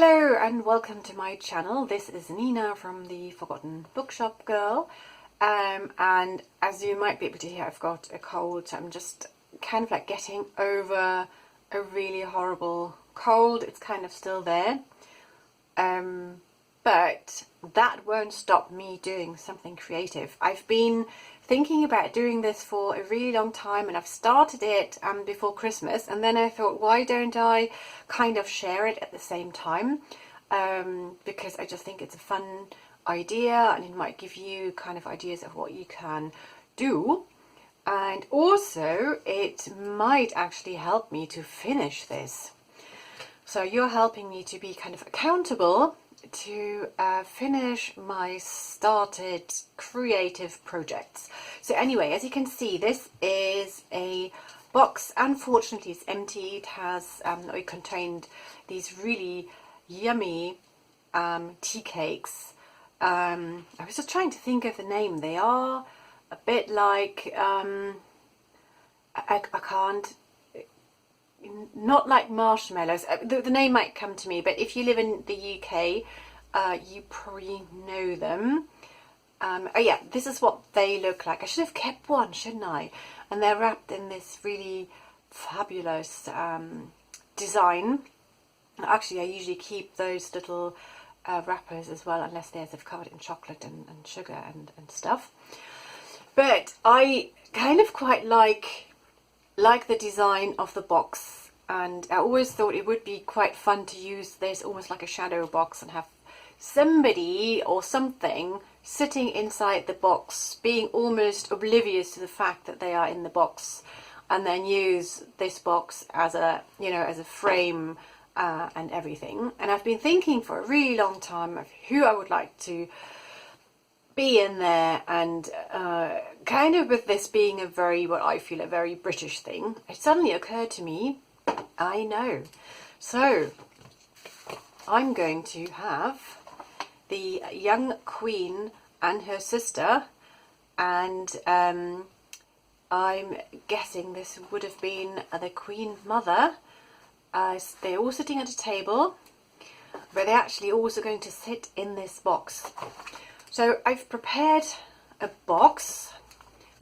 Hello and welcome to my channel. This is Nina from the Forgotten Bookshop Girl, and as you might be able to hear, I've got a cold, so I'm just kind of like getting over a really horrible cold. It's kind of still there, but that won't stop me doing something creative. I've been thinking about doing this for a really long time, and I've started it before Christmas, and then I thought, why don't I kind of share it at the same time, because I just think it's a fun idea and it might give you kind of ideas of what you can do, and also it might actually help me to finish this. So you're helping me to be kind of accountable to finish my started creative projects. So anyway, as you can see, this is a box. Unfortunately, it's empty. It has it contained these really yummy tea cakes. I was just trying to think of the name. They are a bit like I can't, not like marshmallows. The name might come to me, but if you live in the UK, you probably know them. Oh yeah, this is what they look like. I should have kept one, shouldn't I? And they're wrapped in this really fabulous design. Actually, I usually keep those little wrappers as well, unless they're covered in chocolate and sugar and stuff. But I kind of quite like the design of the box, and I always thought it would be quite fun to use this almost like a shadow box and have somebody or something sitting inside the box being almost oblivious to the fact that they are in the box, and then use this box as a, you know, as a frame and everything. And I've been thinking for a really long time of who I would like to be in there, and kind of with this being a very, what I feel, a very British thing, it suddenly occurred to me, I know. So I'm going to have the young queen and her sister, and I'm guessing this would have been the queen mother. They're all sitting at a table, but they're actually also going to sit in this box. So I've prepared a box.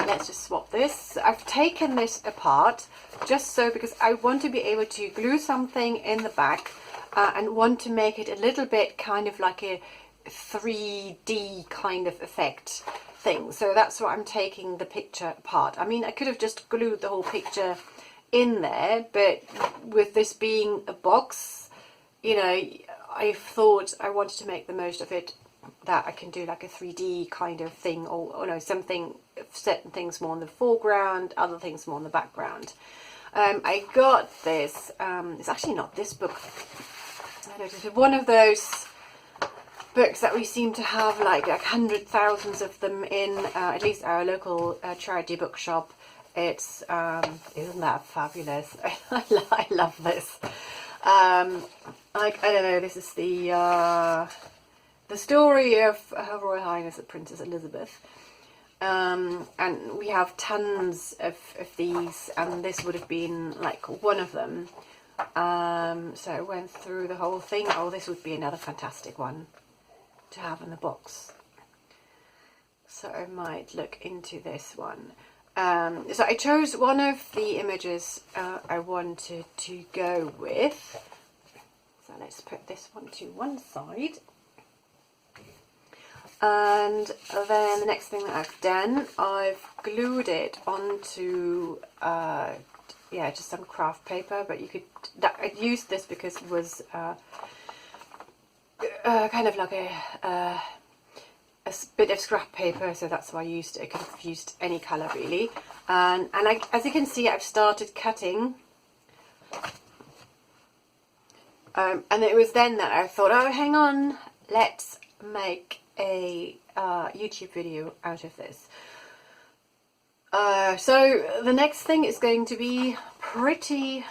Let's just swap this. I've taken this apart just so, because I want to be able to glue something in the back and want to make it a little bit kind of like a 3D kind of effect thing. So that's why I'm taking the picture apart. I mean, I could have just glued the whole picture in there, but with this being a box, you know, I thought I wanted to make the most of it, that I can do like a 3D kind of thing, or no, something, certain things more in the foreground, other things more in the background. I got this, it's actually not this book, I noticed, one of those books that we seem to have like hundred-thousands of them in, at least our local charity bookshop. It's, isn't that fabulous? I love this. Like, I don't know, this is the story of Her Royal Highness Princess Elizabeth, and we have tons of these, and this would have been like one of them. So I went through the whole thing. Oh, this would be another fantastic one to have in the box. So I might look into this one. So I chose one of the images I wanted to go with. So let's put this one to one side. And then the next thing that I've done, I've glued it onto, yeah, just some craft paper, but you could, I used this because it was kind of like a bit of scrap paper, so that's why I used it. I could have used any colour really. And as you can see, I've started cutting. And it was then that I thought, oh, hang on, let's make a YouTube video out of this. So the next thing is going to be pretty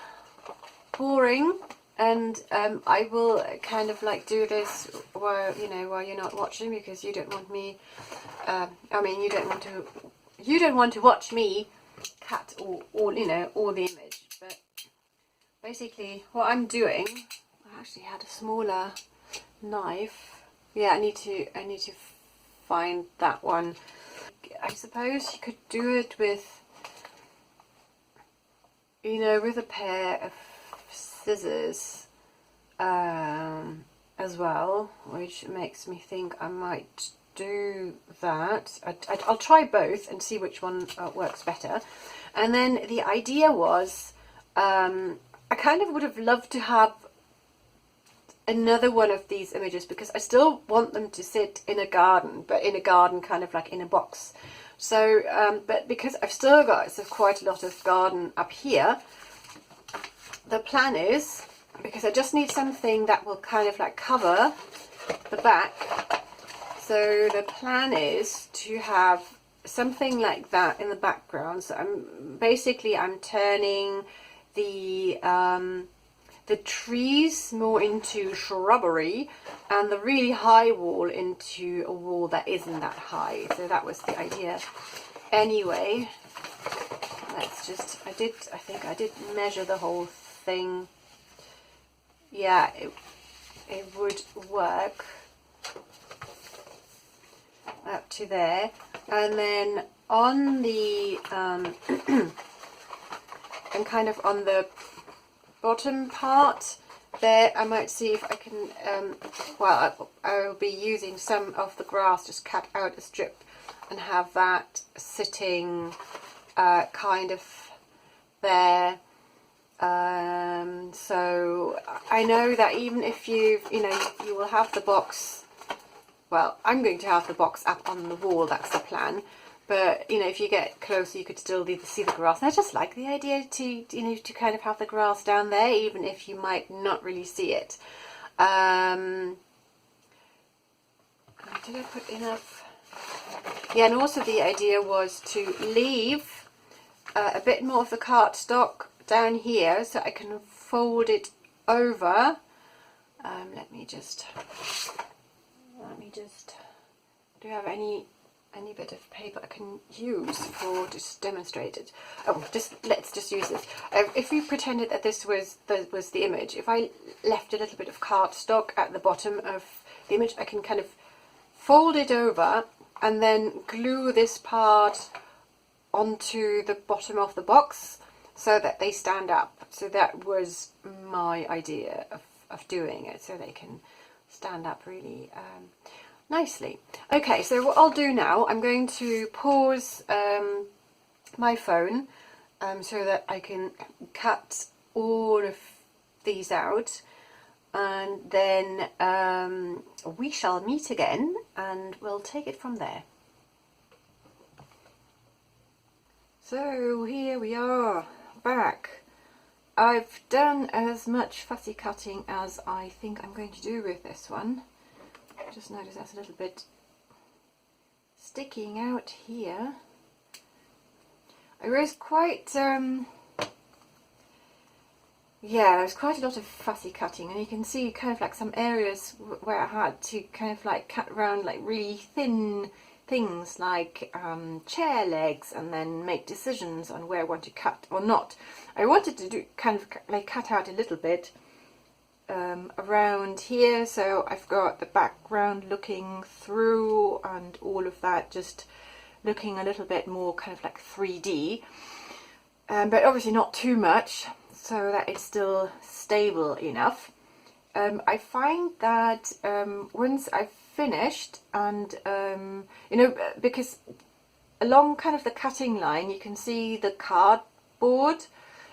boring, and I will kind of like do this while, you know, while you're not watching, because you don't want me, I mean, you don't want to watch me cut all you know, all the image. But basically what I'm doing, I I actually had a smaller knife. Yeah, I need to find that one. I suppose you could do it with, you know, with a pair of scissors as well, which makes me think I might do that. I'll try both and see which one works better. And then the idea was, I kind of would have loved to have another one of these images, because I still want them to sit in a garden, but in a garden kind of like in a box. So, but because I've still got quite a lot of garden up here, the plan is, because I just need something that will kind of like cover the back. So the plan is to have something like that in the background. So I'm turning the trees more into shrubbery, and the really high wall into a wall that isn't that high. So that was the idea. Anyway, let's just, I think I did measure the whole thing. Yeah, it would work up to there. And then on the and kind of on the bottom part there, I might see if I can, well, I will be using some of the grass, just cut out a strip and have that sitting kind of there. So I know that even if you will have the box, well, I'm going to have the box up on the wall, that's the plan. But, you know, if you get closer, you could still see the grass. And I just like the idea to kind of have the grass down there, even if you might not really see it. Did I put enough? Yeah, and also the idea was to leave a bit more of the cardstock down here, so I can fold it over. Let me just, do you have any bit of paper I can use for just demonstrate it? Oh, let's just use this. If we pretended that this was the image, if I left a little bit of cardstock at the bottom of the image, I can kind of fold it over and then glue this part onto the bottom of the box so that they stand up. So that was my idea of doing it, so they can stand up really nicely. Okay, so what I'll do now, I'm going to pause my phone so that I can cut all of these out, and then we shall meet again and we'll take it from there. So here we are, back. I've done as much fussy cutting as I think I'm going to do with this one. Just notice that's a little bit sticking out here. I was quite, yeah, there's quite a lot of fussy cutting, and you can see kind of like some areas where I had to kind of like cut around like really thin things like chair legs, and then make decisions on where I want to cut or not. I wanted to do kind of like cut out a little bit around here, so I've got the background looking through and all of that just looking a little bit more kind of like 3D, but obviously not too much, so that it's still stable enough. I find that once I've finished, and you know, because along kind of the cutting line you can see the cardboard.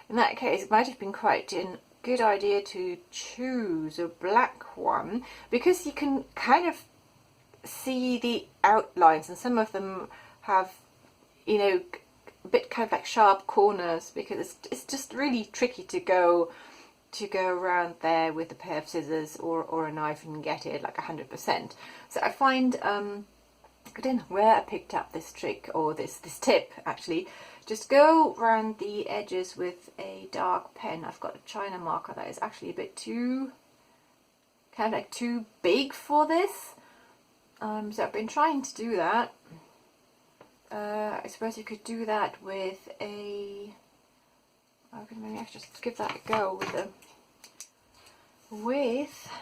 In that case, it might have been quite a good idea to choose a black one, because you can kind of see the outlines, and some of them have, you know, a bit kind of like sharp corners, because it's just really tricky to go around there with a pair of scissors or a knife and get it like 100%. So I find, I don't know where I picked up this trick, or this tip actually. Just go around the edges with a dark pen. I've got a China marker that is actually a bit too, kind of like too big for this. So I've been trying to do that. I suppose you could do that with a, maybe I should just give that a go with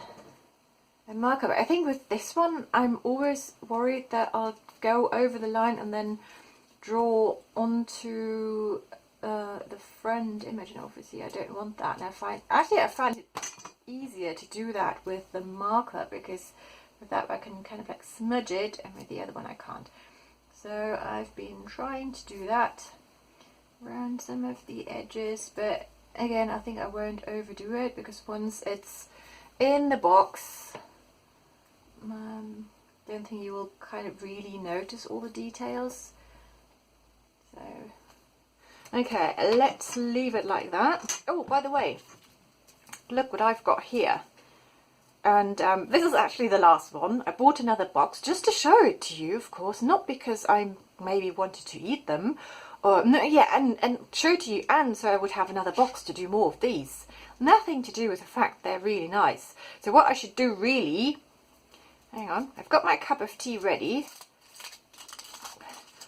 a marker. I think with this one, I'm always worried that I'll go over the line and then draw onto the friend image, and obviously I don't want that. And I find it easier to do that with the marker, because with that I can kind of like smudge it, and with the other one I can't. So I've been trying to do that around some of the edges, but again, I think I won't overdo it, because once it's in the box, don't think you will kind of really notice all the details. So okay, let's leave it like that. Oh, by the way, look what I've got here. And this is actually the last one. I bought another box just to show it to you, of course, not because I maybe wanted to eat them, or no, yeah, and show it to you, and so I would have another box to do more of these. Nothing to do with the fact they're really nice. So what I should do really, hang on, I've got my cup of tea ready.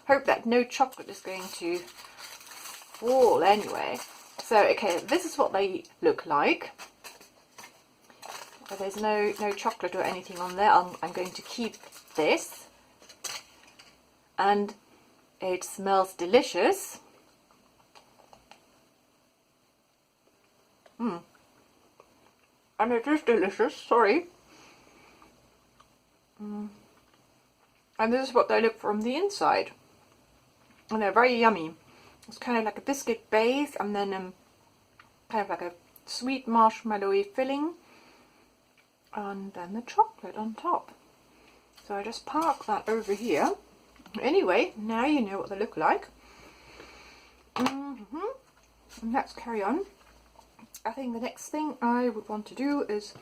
Hope that no chocolate is going to fall anyway. So okay, this is what they look like. So there's no chocolate or anything on there. I'm going to keep this, and it smells delicious. And it is delicious, sorry. And this is what they look from the inside. And they're very yummy. It's kind of like a biscuit base, and then kind of like a sweet marshmallowy filling, and then the chocolate on top. So I just park that over here. Anyway, now you know what they look like. And let's carry on. I think the next thing I would want to do is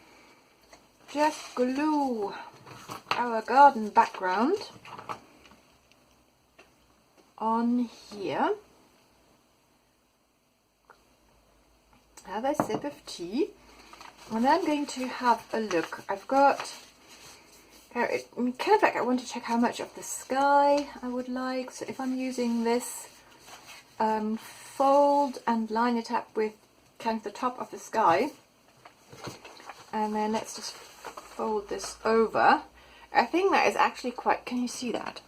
just glue our garden background on here. Have a sip of tea, and then I'm going to have a look. I've got kind of like I want to check how much of the sky I would like. So if I'm using this, fold and line it up with kind of the top of the sky, and then let's just fold this over. I think that is actually quite, can you see that?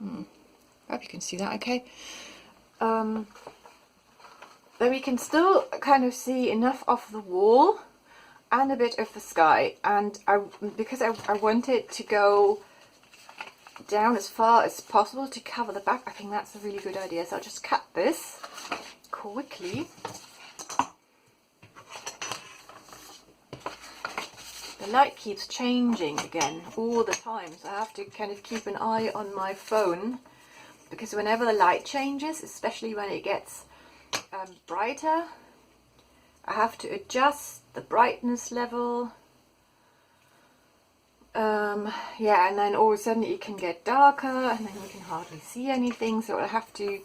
Hope you can see that okay. Then we can still kind of see enough of the wall and a bit of the sky, and because I want it to go down as far as possible to cover the back, I think that's a really good idea. So I'll just cut this quickly. The light keeps changing again all the time, so I have to kind of keep an eye on my phone, because whenever the light changes, especially when it gets brighter, I have to adjust the brightness level. Yeah, and then all of a sudden it can get darker, and then you can hardly see anything, so I have to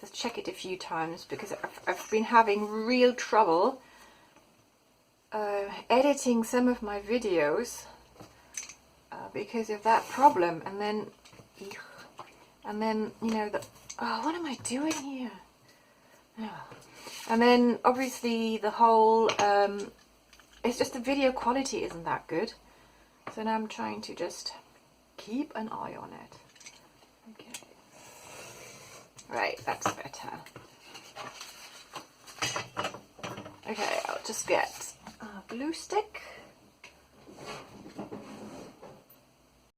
just check it a few times, because I've been having real trouble editing some of my videos because of that problem. And then you know, what am I doing here? And then obviously the whole it's just the video quality isn't that good, so now I'm trying to just keep an eye on it. Okay, right, that's better. Okay, I'll just get a glue stick.